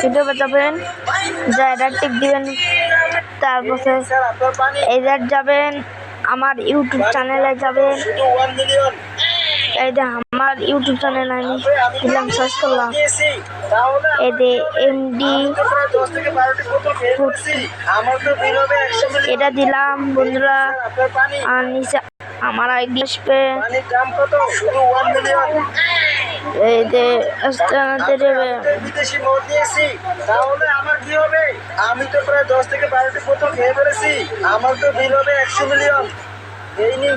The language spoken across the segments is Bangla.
ইউটিউবে যাবেন, যা এটা টিপ দিবেন, তারপরে এই যাবেন আমার ইউটিউব চ্যানেলে যাবেন। এই যে আমার ইউটিউব চ্যানেল আমি দিলাম, সার্চ করলাম এই যে এমডি এটা দিলাম বন্ধুরা। আর নিচে আমার আইডি আসবে, এই যে বিদেশি মদ নিয়েছি, তাহলে আমার কি হবে? আমি তো প্রায় 10 থেকে 12টি বোতল খেয়ে ফেলেছি, আমার তো বিল হবে 100 মিলিয়ন। এই নিন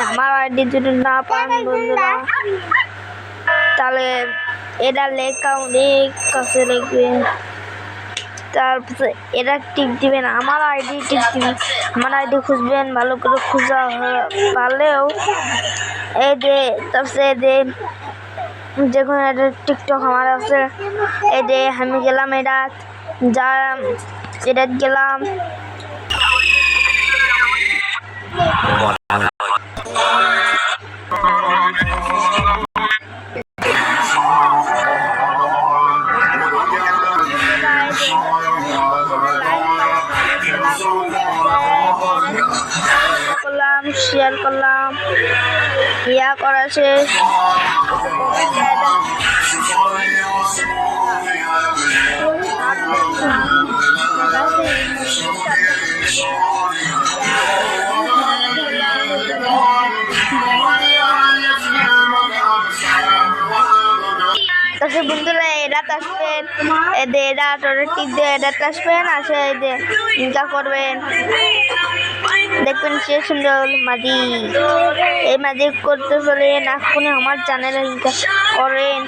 আমার আইডি যদি না পান বন্ধুরা, তাহলে এটা লেখা অনেক কাছে লিখবে, তারপরে এটা টিপ দিবেন, আমার আইডি টিপ দিবেন, আমার আইডি খুঁজবেন, ভালো করে খুঁজা পারলেও এই যে তারপরে যে কোনো একটা টিকটক আমার আছে, এই যে আমি গেলাম এটা যা এটা গেলাম। করলাম, শেয়ার করলাম, ইয়া করা শেষ। তারপরে বন্ধুরা এরাত আসবেন, এরা টিপ দিয়ে এরাত আসবেন, আসে এই যে ইনকা করবেন, দেখবেন সে সুন্দর মাঝি। এই মাঝি করতে চলে না, আমার চ্যানেলে ইনকা করেন।